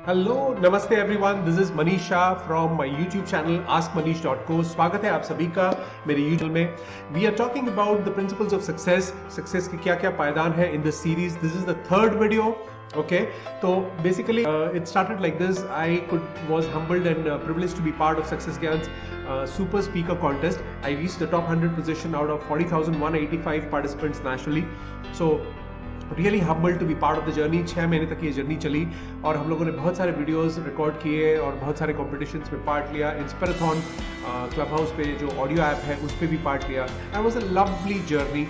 Hello नमस्ते everyone, this is Manish Shah from my YouTube channel askmanish.co। स्वागत है आप सभी का मेरे यूट्यूब में। We are talking about the principles of success के क्या क्या पायदान है in this series. This is the third video. Okay, तो basically it started like this. I was humbled and privileged to be part of Success Gyan's super speaker contest. I reached the top 100 position out of 40,185 participants nationally. So really humble to be part of the journey. 6 महीने तक ये journey चली और हम लोगों ने बहुत सारे वीडियोस रिकॉर्ड किए और बहुत सारे कॉम्पिटिशन्स में पार्ट लिया। इंस्पिराथॉन क्लब हाउस पे जो ऑडियो ऐप है उस पर भी पार्ट लिया। I was a lovely journey.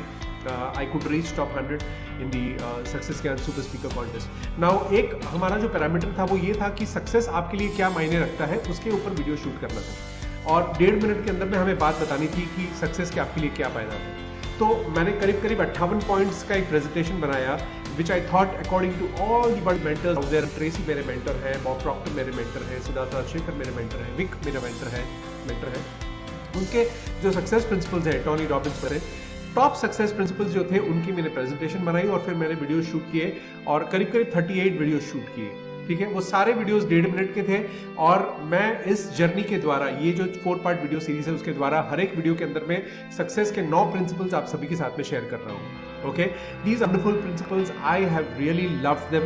I could reach top 100 in the success Gyan super speaker contest. Now एक हमारा जो पैरामीटर था वो ये था कि सक्सेस आपके लिए क्या मायने रखता है, उसके ऊपर वीडियो शूट करना था और 1.5 मिनट के अंदर में हमें बात बतानी थी कि सक्सेस के आपके लिए क्या पायदान है। तो मैंने करीब 58 पॉइंट्स का एक प्रेजेंटेशन बनाया which I thought according to all the world mentors there. Tracy मेरे मेंटर हैं, बॉब प्रॉक्टर मेरे मेंटर हैं, सिद्धार्थ राजशेखर मेरे मेंटर हैं, विक मेरा मेंटर है। उनके जो सक्सेस प्रिंसिपल्स है, टोनी रॉबिन्स पर टॉप सक्सेस प्रिंसिपल्स जो थे उनकी मैंने प्रेजेंटेशन बनाई और फिर मैंने वीडियो शूट किए और करीब 38 वीडियो शूट किए। ठीक है, वो सारे वीडियोस 1.5 मिनट के थे और मैं इस जर्नी के द्वारा, ये जो 4 पार्ट वीडियो सीरीज है उसके द्वारा हर एक वीडियो के अंदर में सक्सेस के 9 प्रिंसिपल्स आप सभी के साथ में शेयर कर रहा हूँ। Okay, these wonderful principles, I have really loved them.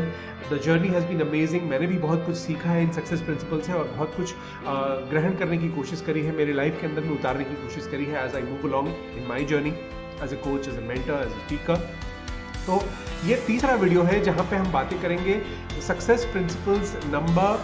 The journey has been amazing. मैंने भी बहुत कुछ सीखा है इन सक्सेस प्रिंसिपल्स से और बहुत कुछ ग्रहण करने की कोशिश करी है, मेरे लाइफ के अंदर में उतारने की कोशिश करी है as I move along in my journey as a coach, as a mentor, as a speaker. तो ये तीसरा वीडियो है जहां पे हम बातें करेंगे सक्सेस प्रिंसिपल्स नंबर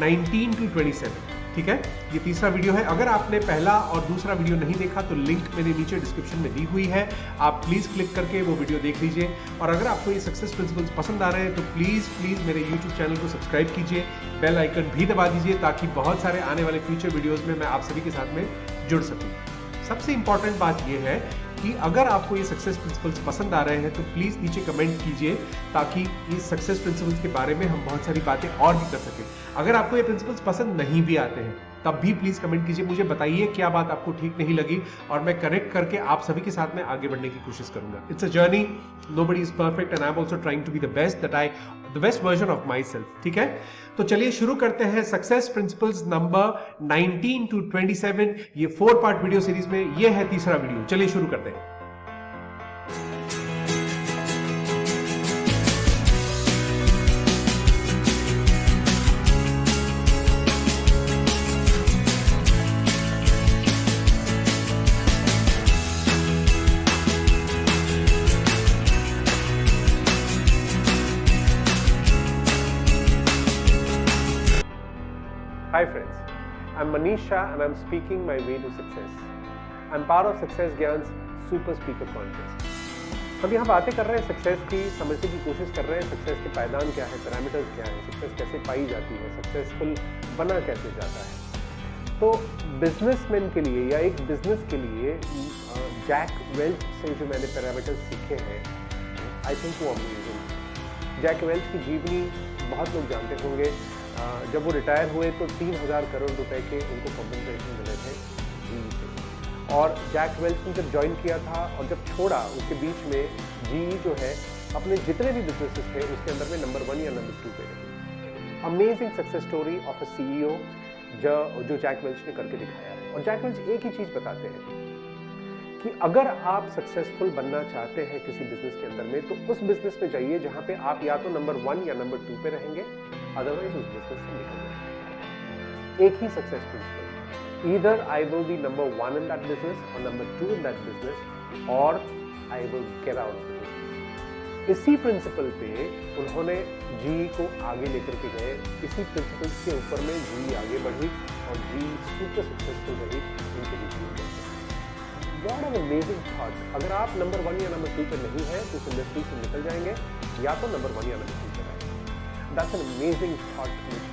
19 to 27। ठीक है, ये तीसरा वीडियो है। अगर आपने पहला और दूसरा वीडियो नहीं देखा तो लिंक मेरे नीचे डिस्क्रिप्शन में दी हुई है, आप प्लीज क्लिक करके वो वीडियो देख लीजिए। और अगर आपको ये सक्सेस प्रिंसिपल्स पसंद आ रहे हैं तो प्लीज मेरे यूट्यूब चैनल को सब्सक्राइब कीजिए, बेल आइकन भी दबा दीजिए ताकि बहुत सारे आने वाले फ्यूचर वीडियोज में मैं आप सभी के साथ में जुड़ सकूं। सबसे इंपॉर्टेंट बात यह है कि अगर आपको ये सक्सेस प्रिंसिपल्स पसंद आ रहे हैं तो प्लीज नीचे कमेंट कीजिए ताकि इस सक्सेस प्रिंसिपल्स के बारे में हम बहुत सारी बातें और भी कर सकें। अगर आपको ये प्रिंसिपल्स पसंद नहीं भी आते हैं तब भी प्लीज कमेंट कीजिए, मुझे बताइए क्या बात आपको ठीक नहीं लगी और मैं करेक्ट करके आप सभी के साथ में आगे बढ़ने की कोशिश करूंगा। It's a journey, nobody is perfect and I am also trying to be the best version of myself. ठीक है, तो चलिए शुरू करते हैं सक्सेस प्रिंसिपल्स नंबर 19 to 27। ये 4 पार्ट वीडियो सीरीज में ये है तीसरा वीडियो। चलिए शुरू करते हैं। Hi friends, I'm Manish Shah and I'm speaking my way to success. I'm part of Success Gyan's Super Speaker Contest. हम यहाँ बातें कर रहे हैं सक्सेस की, समझने की कोशिश कर रहे हैं सक्सेस के पायदान क्या है, पैरामीटर्स क्या है, सक्सेस कैसे पाई जाती है, सक्सेसफुल बना कैसे जाता है। तो बिजनेसमैन के लिए या एक बिजनेस के लिए जैक वेल्च से जो मैंने पैरामीटर्स सीखे हैं, आई थिंक वो अमेजिंग। जैक वेल्च की जीवनी बहुत लोग जानते होंगे। जब वो रिटायर हुए तो 3,000 करोड़ रुपए के उनको कॉम्पनसेशन मिले थे जीई से। और जैक वेल्च ने जब ज्वाइन किया था और जब छोड़ा उसके बीच में जीई जो है अपने जितने भी बिजनेसेस थे उसके अंदर में नंबर 1 या नंबर 2 पे रही। Amazing success story of a CEO जो जैक वेल्च ने करके दिखाया है। और जैक वेल्च एक ही चीज बताते हैं कि अगर आप सक्सेसफुल बनना चाहते हैं किसी बिजनेस के अंदर में तो उस बिजनेस में जाइए जहां पे आप या तो नंबर 1 या नंबर 2 पे रहेंगे, अदरवाइज उस बिजनेस से निकल जाएंगे। एक ही success principle, either I will be number 1 in that business और नंबर 2 इन दैट बिजनेस और आई विल गेट आउट। इसी प्रिंसिपल पे उन्होंने जीई को आगे लेकर के गए। इसी प्रिंसिपल के ऊपर में जीई आगे बढ़ी और जीई सुपर सक्सेसफुल रही उनके बीच। What an amazing thought! अगर आप नंबर 1 या नंबर 2 पे नहीं है तो इस इंडस्ट्री से निकल जाएंगे या तो नंबर 1 या नंबर 2 पे रहेंगे। That's an amazing thought which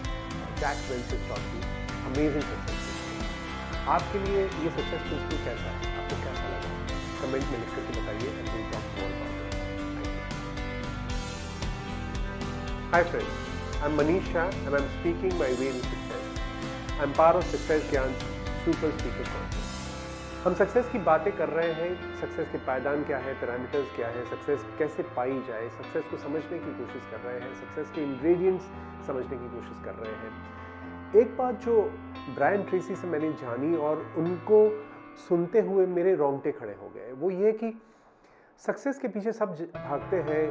Jack Welch has taught me. Amazing success. आपके लिए ये सक्सेस प्रिंसिपल कैसा है, आपको कैसा लगा, कमेंट में लिख करके बताइए and we'll talk more about it. Hi friends, I'm Manish Shah and I'm speaking my way to success. I'm part of Success Gyan's Super Speaker Contest. हम सक्सेस की बातें कर रहे हैं, सक्सेस के पायदान क्या है, पैरामीटर्स क्या है, सक्सेस कैसे पाई जाए, सक्सेस को समझने की कोशिश कर रहे हैं, सक्सेस के इंग्रेडिएंट्स समझने की कोशिश कर रहे हैं। एक बात जो ब्रायन ट्रेसी से मैंने जानी और उनको सुनते हुए मेरे रोंगटे खड़े हो गए, वो ये कि सक्सेस के पीछे सब भागते हैं,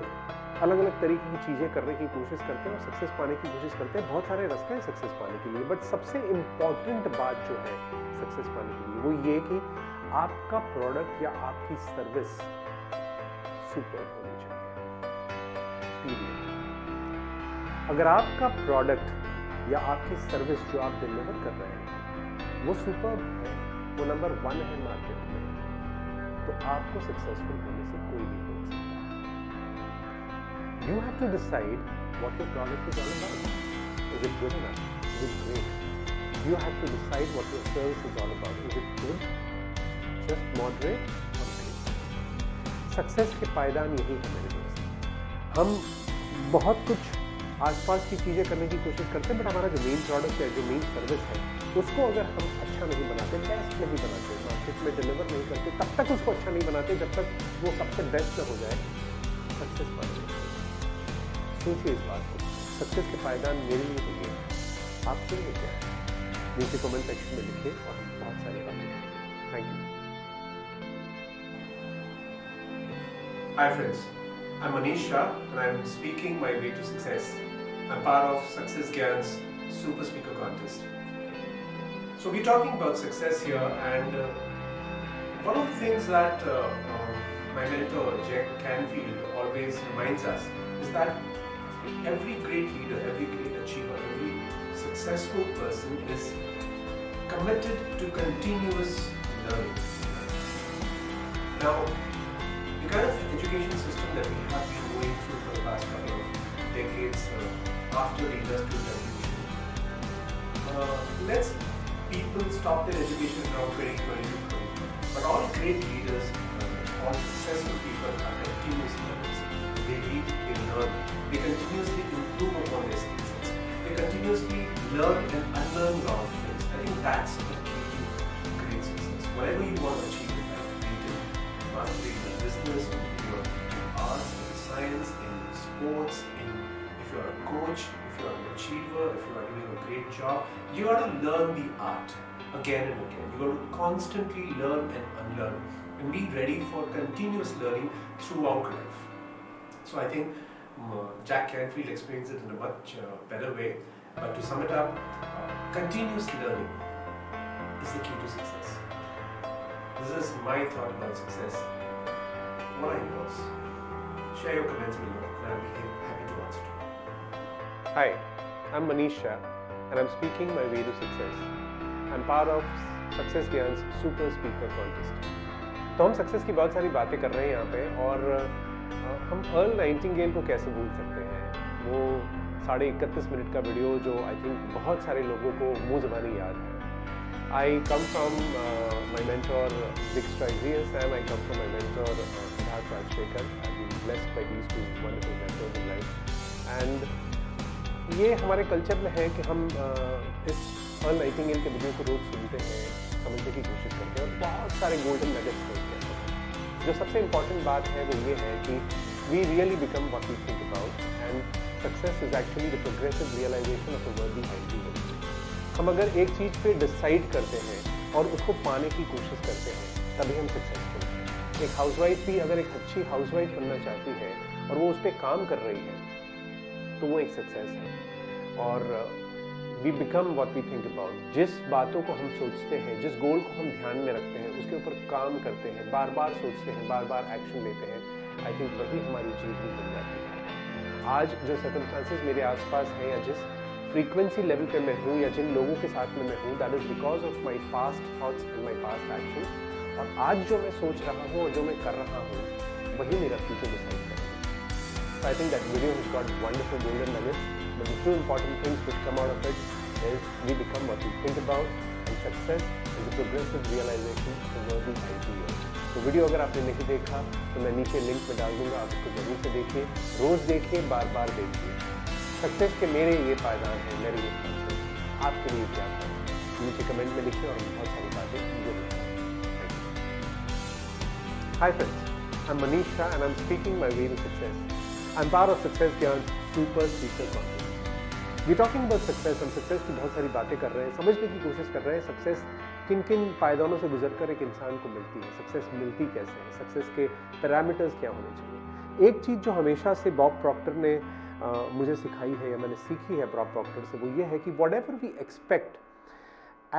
अलग अलग तरीके की चीज़ें करने की कोशिश करते हैं और सक्सेस पाने की कोशिश करते हैं। बहुत सारे रास्ते हैं सक्सेस पाने के लिए, बट सबसे इम्पॉर्टेंट बात जो है सक्सेस पाने के लिए वो ये कि आपका प्रोडक्ट या आपकी सर्विस सुपर होनी चाहिए। अगर आपका प्रोडक्ट या आपकी सर्विस जो आप डिलीवर कर रहे हैं वो सुपर है, वो नंबर 1 है मार्केट में, तो आपको सक्सेसफुल होने से कोई नहीं रोक सकता। You have to decide what your product is all about. Is it good enough? Is it great? You have to decide what your service is all about. Is it good? Just moderate or great? Success के पायदान यही है मेरे दोस्त। हम बहुत कुछ आसपास की चीज़ें करने की कोशिश करते हैं, बट हमारा जो मेन प्रोडक्ट है, जो मेन सर्विस है, उसको अगर हम अच्छा नहीं बनाते, बेस्ट नहीं बनाते, मार्केट में डिलीवर नहीं करते, तब तक उसको अच्छा नहीं बनाते जब तक वो सबसे बेस्ट न हो जाए, सक्सेस पाने। सोचिए इस बात को, सक्सेस के पायदान मेरे लिए तो ये है, आपके लिए क्या है? नीचे कमेंट सेक्शन में लिखिए और हम बहुत सारी बातें करेंगे। Thank you. Hi friends, I'm Manish Shah and I'm speaking my way to success. I'm part of Success Gyan's Super Speaker Contest. So we're talking about success here, and one of the things that my mentor Jack Canfield always reminds us is that every great leader, every great achiever, every successful person is committed to continuous learning. Now, the kind of education system that we have been going through for the past couple of decades after the Industrial Revolution, lets people stop their education around 2022. But all great leaders, all successful people are continuous learners. They read, they learn, they continuously improve upon their skill sets. They continuously learn and unlearn a lot of things. I think that's the key to great success. Whatever you want to achieve in life, be it in mastery in business, in your arts, in science, in sports, if you're a coach, if you're an achiever, if you are doing a great job, you got to learn the art again and again. You got to constantly learn and unlearn and be ready for continuous learning throughout life. So I think Jack Canfield explains it in a much better way. But to sum it up, continuous learning is the key to success. This is my thought about success. What are yours? Share your comments below and I'll be happy to answer to you. Hi, I'm Manish Shah and I'm speaking my way to success. I'm part of Success Gyan's Super Speaker Contest. तो हम success की बहुत सारी बातें कर रहे हैं यहाँ पे, और हम अर्ल नाइटिंगेल को कैसे भूल सकते हैं। वो 31.5 मिनट का वीडियो जो आई थिंक बहुत सारे लोगों को मुंह ज़बानी याद है। I come from my mentor Dick Streisius and I come from my mentor Siddharth Rajshekar. I've been blessed by these two wonderful mentors in life. And ये हमारे कल्चर में है कि हम इस अर्ल नाइटिंगेल के वीडियो को रोज़ सुनते हैं, समझने की कोशिश करते हैं और बहुत सारे गोल्डन नगेट्स होते हैं। जो सबसे इम्पॉर्टेंट बात है वो ये है कि we really become what we think about, and success is actually the progressive realization of a worthy ideal. हम अगर एक चीज़ पे डिसाइड करते हैं और उसको पाने की कोशिश करते हैं तभी हम सक्सेसफुल हैं। एक हाउसवाइफ भी अगर एक अच्छी हाउसवाइफ बनना चाहती है और वो उस पर काम कर रही है तो वो एक सक्सेस है। और we become what we think about. जिस बातों को हम सोचते हैं, जिस गोल को हम ध्यान में रखते हैं, उसके ऊपर काम करते हैं, बार बार सोचते हैं, बार बार एक्शन लेते हैं, आई थिंक वही हमारी जीवन बन जाती है। आज जो सर्कमस्टांसेस मेरे आसपास हैं या जिस फ्रीक्वेंसी लेवल पे मैं हूँ या जिन लोगों के साथ में मैं हूँ, that is because of my past thoughts and my past action. और आज जो मैं सोच रहा हूँ और जो मैं कर रहा हूँ वही मेरा फ्यूचर डिसाइड करेगा। So I think that video has got wonderful golden nuggets, but the two important things which come out of it is we become what we think about, and success is a progressive realization of a worthy ideal. तो video अगर आपने नहीं देखा तो मैं नीचे link में डाल दूंगा, आप इसको जरूर से देखिए, रोज देखिए, बार बार देखिए। सक्सेस के मेरे ये पायदान है, मेरे ये सक्सेस, आपके लिए क्या है नीचे कमेंट में लिखिए और हम बहुत सारी बातें जरूर करेंगे। Hi friends, I'm Manish Shah and I'm speaking my way to success. I'm part of Success Gyan's Super Speaker Contest. We're talking about success. हम success की बहुत सारी बातें कर रहे हैं, समझने की कोशिश कर रहे हैं success किन किन पायदानों से गुजरकर एक इंसान को मिलती है, success मिलती कैसे है, success के पैरामीटर्स क्या होने चाहिए। एक चीज़ जो हमेशा से बॉब प्रॉक्टर ने मुझे सिखाई है या मैंने सीखी है बॉब प्रॉक्टर से, वो ये है कि whatever we expect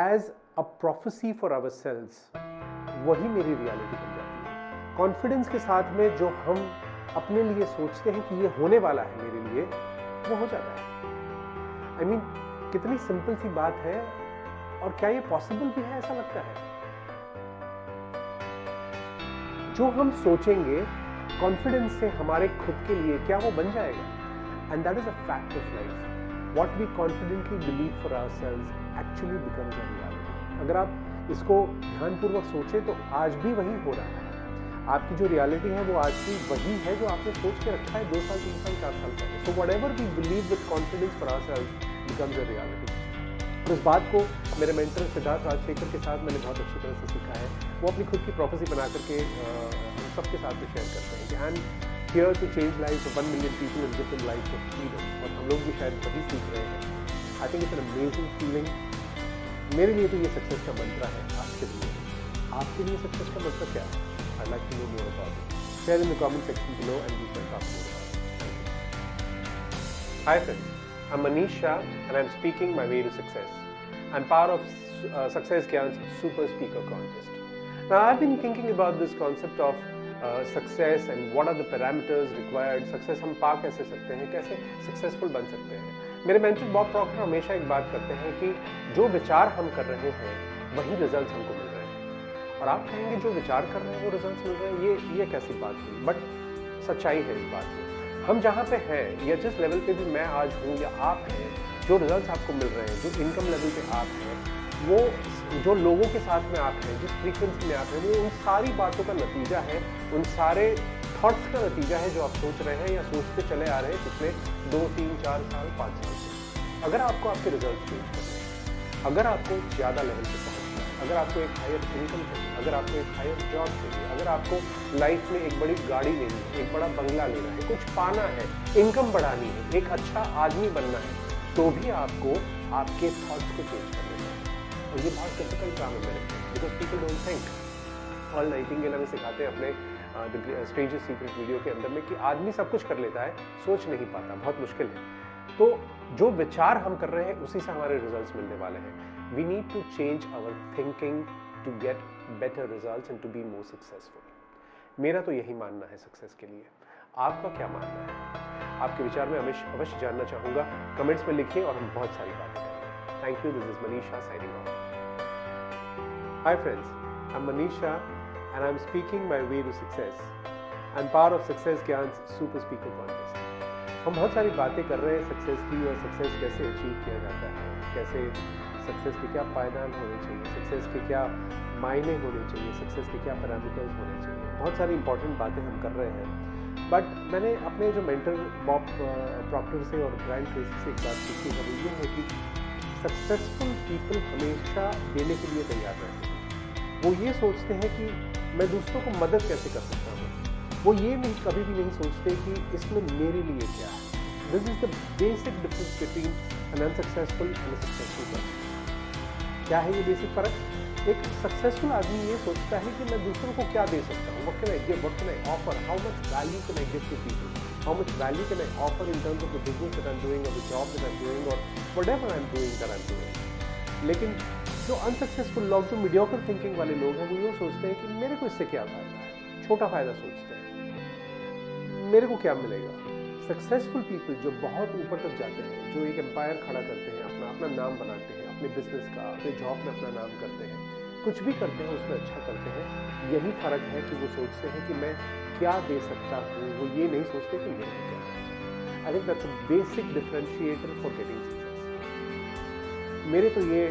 as a prophecy for ourselves, वही मेरी रियलिटी बन जाती है। कॉन्फिडेंस के साथ में जो हम अपने लिए सोचते हैं कि ये होने वाला है मेरे लिए, वो हो जाता है। I mean, कितनी सिंपल सी बात है और क्या ये पॉसिबल भी है, ऐसा लगता है। जो हम सोचेंगे कॉन्फिडेंस से हमारे खुद के लिए, क्या वो बन जाएगा? And that is a fact of life. What we confidently believe for ourselves actually becomes a reality. अगर आप इसको ध्यानपूर्वक सोचें तो आज भी वही हो रहा है। आपकी जो रियलिटी है वो आज भी वही है जो आपने सोच के रखा है 2 साल 3 साल 4 साल पहले। So whatever we believe with confidence for ourselves becomes a reality. और इस बात को मेरे मेंटर सिद्धार्थ राजशेखर के साथ मैंने बहुत अच्छी तरह से सीखा है। वो अपनी खुद की प्रोफेसी बना करके हम सबके साथ में शेयर करते हैं कि I am here to change life of 1 million people in different life of freedom. और हम लोग भी शायद वही सीख रहे हैं। I think it's an amazing feeling. मेरे लिए तो ये सक्सेस का मंत्र है। आपके लिए सक्सेस का मंत्र क्या है? I'd like to know more about it. Share in the comment section below and we can talk more about it. Hi friends, I'm Manish Shah and I'm speaking my way to success. I'm part of Success Gyan's Super Speaker Contest. Now I've been thinking about this concept of success and what are the parameters required. Success हम पा कैसे सकते हैं, कैसे successful बन सकते हैं। मेरे मेंटर बॉब प्रॉक्टर हमेशा एक बात करते हैं कि जो विचार हम कर रहे हैं वही रिजल्ट हमको मिल रहे हैं। और आप कहेंगे जो विचार कर रहे हैं वो रिजल्ट मिल रहे हैं, ये कैसी बात हुई? बट सच्चाई है इस बात में। हम जहाँ पे हैं या जिस लेवल पे भी मैं आज हूँ या आप हैं, जो रिजल्ट्स आपको मिल रहे हैं, जो इनकम लेवल पे आप हैं, वो जो लोगों के साथ में आप हैं, जिस फ्रीक्वेंसी में आप हैं, वो उन सारी बातों का नतीजा है, उन सारे थॉट्स का नतीजा है जो आप सोच रहे हैं या सोचते चले आ रहे हैं पिछले 2, 3, 4 साल 5 साल से। अगर आपको आपके रिजल्ट चेंज करने हैं, अगर आपको ज़्यादा लेवल पे पहुँचना है, अगर आपको एक हायर इनकम चाहिए, अगर आपको एक हायर जॉब चाहिए, अगर आपको लाइफ में एक बड़ी गाड़ी लेनी है, एक बड़ा बंगला लेना है, कुछ पाना है, इनकम बढ़ानी है, एक अच्छा आदमी बनना है, तो भी आपको आपके थॉट्स को चेंज करने हैं। और ये बहुत डिफिकल्ट काम है मेरे लिए, because people don't think. All Nightingale हमें सिखाते हैं अपने द स्ट्रेंजेस्ट सीक्रेट वीडियो के अंदर में कि आदमी सब कुछ कर लेता है, सोच नहीं पाता, बहुत मुश्किल है। तो जो विचार हम कर रहे हैं उसी से हमारे रिजल्ट्स मिलने वाले हैं। We need to change our thinking to get better results and to be more successful. मेरा तो यही मानना है सक्सेस के लिए। आपका क्या मानना है? आपके विचार में अवश्य जानना चाहूँगा। कमेंट्स में लिखिए और हम बहुत सारी बातें करेंगे। Thank you. This is Manish Shah signing of. Hi friends, I'm Manish Shah and I'm speaking my way to success. I'm part of Success Gyan's Super Speaker Contest. हम बहुत सारी बातें कर रहे हैं सक्सेस की और सक्सेस कैसे अचीव किया जाता है, कैसे सक्सेस के क्या पायदान होने चाहिए, सक्सेस के क्या मायने होने चाहिए, सक्सेस के क्या पैरामीटर्स होने चाहिए। बहुत सारी इंपॉर्टेंट बातें हम कर रहे हैं। बट मैंने अपने जो मेंटर बॉब प्रॉक्टर से और ब्रायन ट्रेसी से एक बात सीखी है, वो ये है कि सक्सेसफुल पीपल हमेशा देने के लिए तैयार रहते हैं। वो ये सोचते हैं कि मैं दूसरों को मदद कैसे कर सकता हूँ। वो ये नहीं, कभी भी नहीं सोचते कि इसमें मेरे लिए क्या है। This is the basic difference between an unsuccessful and a successful person. क्या है ये बेसिक फर्क? एक सक्सेसफुल आदमी ये सोचता है कि मैं दूसरों को क्या दे सकता हूँ, what can I give, what can I offer, how much value can I give to people, how much value can I offer in terms of the business that I am doing और the job that I am doing और whatever I am doing that I am doing. लेकिन जो unsuccessful लोग, जो mediocre thinking वाले लोग हैं, वो ये सोचते हैं कि मेरे को इससे क्या फायदा है, छोटा फायदा सोचते हैं, मेरे को क्या मिलेगा। सक्सेसफुल पीपल जो बहुत ऊपर तक जाते हैं, जो एक एम्पायर खड़ा करते हैं, अपना नाम बनाते हैं, अपने बिजनेस का, अपने जॉब में अपना नाम करते हैं, कुछ भी करते हैं उसमें अच्छा करते हैं। यही फर्क है कि वो सोचते हैं कि मैं क्या दे सकता हूँ, वो ये नहीं सोचते कि मेरे क्या है। I think that's a basic differentiator for getting success. मेरे तो ये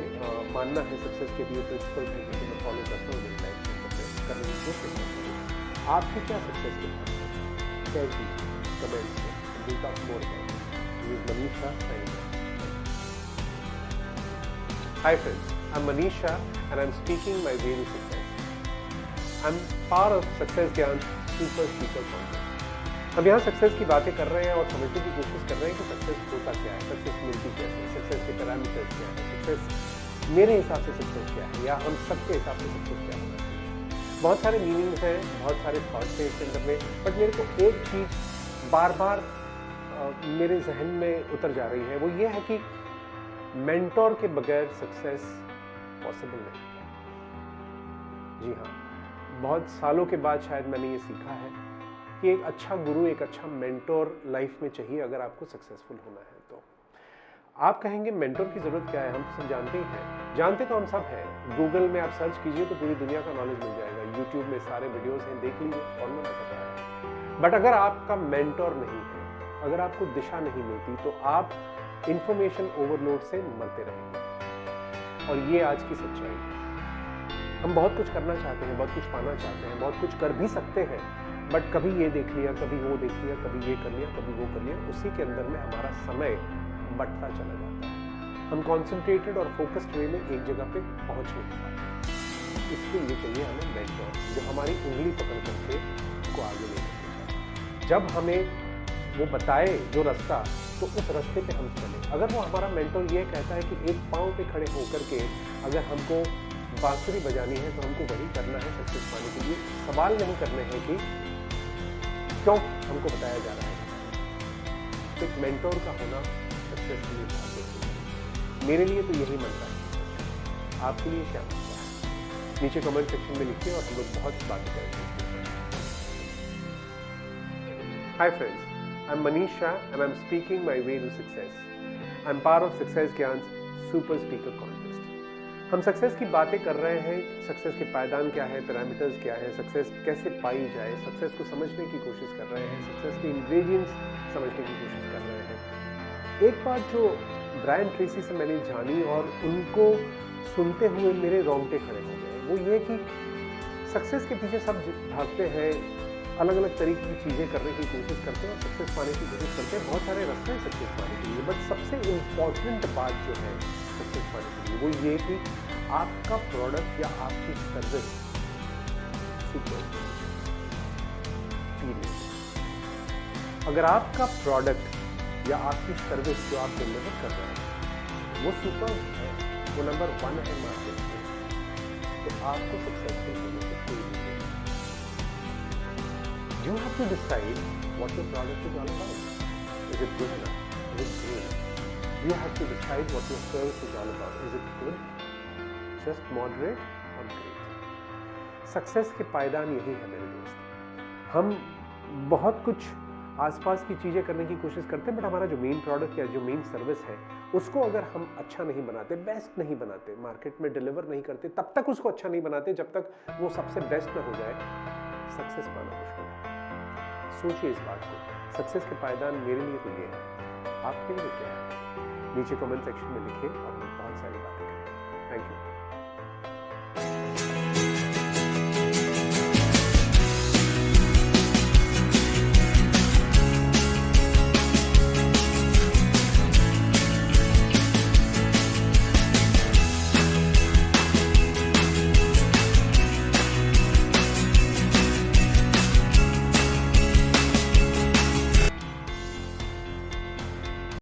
मानना है सक्सेस के लिए प्रिंसिपल है कि मैं फॉलो करता हूँ मेरी लाइफ में करने की कोशिश करता हूँ। आपकी क्या सक्सेस के पास शेयर कीजिए कमेंट्स में। Will talk more about it. This is Manish Shah signing off. Hi friends, I am Manish Shah and I am speaking my way to success. I am power of success Gyan super speaker contest. हम यहाँ success की बातें कर रहे हैं और समझने की कोशिश कर रहे हैं कि सक्सेस होता क्या है, सक्सेस मिलती कैसे है, सक्सेस के पैरामीटर्स क्या है, सक्सेस मेरे हिसाब से सक्सेस क्या है, या हम सबके हिसाब से सक्सेस क्या होना चाहिए। बहुत सारे मीनिंग्स हैं, बहुत सारे थॉट्स हैं इसके अंदर में, बट मेरे को एक चीज़ बार बार मेरे जहन में उतर जा रही है, वो ये है कि मेंटोर के बगैर सक्सेस पॉसिबल नहीं है। जी हाँ, बहुत सालों के बाद शायद मैंने ये सीखा है कि एक अच्छा गुरु, एक अच्छा मेंटोर लाइफ में चाहिए अगर आपको सक्सेसफुल होना है। तो आप कहेंगे मेंटोर की ज़रूरत क्या है, हम सब जानते ही हैं, जानते तो हम सब हैं। गूगल में आप सर्च कीजिए तो पूरी दुनिया का नॉलेज मिल जाएगा, यूट्यूब में सारे वीडियोज़ हैं, देख लीजिए, फॉर्मूला पता है। बट अगर आपका मेंटोर नहीं है, अगर आपको दिशा नहीं मिलती, तो आप इंफॉर्मेशन ओवरलोड से मरते रहेंगे। और ये आज की सच्चाई है। हम बहुत कुछ करना चाहते हैं, बहुत कुछ पाना चाहते हैं, बहुत कुछ कर भी सकते हैं, बट कभी ये देख लिया, कभी वो देख लिया, कभी ये कर लिया, कभी वो कर लिया, उसी के अंदर में हमारा समय बटता चला जाता है। हम कॉन्सेंट्रेटेड और फोकस्ड वे में एक जगह पे पहुंच नहीं पाते। इसके लिए चाहिए हमें मेंटोर, जो हमारी उंगली पकड़ करके उसको आगे ले जाए। जब हमें वो बताए जो रास्ता, तो उस रास्ते पे हम चले। अगर वो हमारा मेंटोर ये कहता है कि एक पाँव पे खड़े होकर के अगर हमको बांसुरी बजानी है तो हमको वही करना है सक्सेस पाने के लिए। सवाल नहीं करने हैं कि क्यों हमको बताया जा रहा है। एक मेंटोर का होना सक्सेस के लिए बहुत जरूरी है। मेरे लिए तो यही मनता है। आपके लिए क्या मनता है? नीचे कमेंट सेक्शन में लिखिए और हम लोग बहुत बात करेंगे। हाय friends, I am Manish Shah and I'm speaking my way to success. I'm part of Success Gyan's Super Speaker Contest. हम सक्सेस की बातें कर रहे हैं, सक्सेस के पायदान क्या है, पैरामीटर्स क्या है, सक्सेस कैसे पाई जाए, सक्सेस को समझने की कोशिश कर रहे हैं, सक्सेस के इंग्रेडिएंट्स समझने की कोशिश कर रहे हैं। एक बात जो ब्रायन ट्रेसी से मैंने जानी और उनको सुनते हुए मेरे रोंगटे खड़े हो गए, वो ये कि सक्सेस के पीछे सब भागते हैं, अलग अलग तरीके की चीज़ें करने की कोशिश करते हैं और सक्सेस पाने की कोशिश करते हैं। बहुत सारे रास्ते हैं सक्सेस पाने के लिए, बट सबसे इम्पॉर्टेंट बात जो है सक्सेस पाने के लिए वो ये कि आपका प्रोडक्ट या आपकी सर्विस सुपर। अगर आपका प्रोडक्ट या आपकी सर्विस जो आप डिलीवर कर रहे हैं वो सुपर है, वो नंबर 1 है मार्केट में, तो आपको सक्सेसफुल होने से कोई नहीं। You have to decide what your product is all about. Is it good enough? Is it great? You have to decide what your service is all about. Is it good? Just moderate or great? Success के पायदान यही है मेरे दोस्त। हम बहुत कुछ आसपास की चीज़ें करने की कोशिश करते हैं, बट हमारा जो मेन प्रोडक्ट या जो मेन सर्विस है उसको अगर हम अच्छा नहीं बनाते, बेस्ट नहीं बनाते, मार्केट में डिलीवर नहीं करते, तब तक उसको अच्छा नहीं बनाते जब तक वो सबसे बेस्ट ना हो जाए, सक्सेस पाना मुश्किल है। सोचिए इस बात को। सक्सेस के पायदान मेरे लिए तो ये है, आपके लिए क्या है? नीचे कमेंट सेक्शन में लिखिए और हम बहुत सारी बातें करेंगे। Thank you.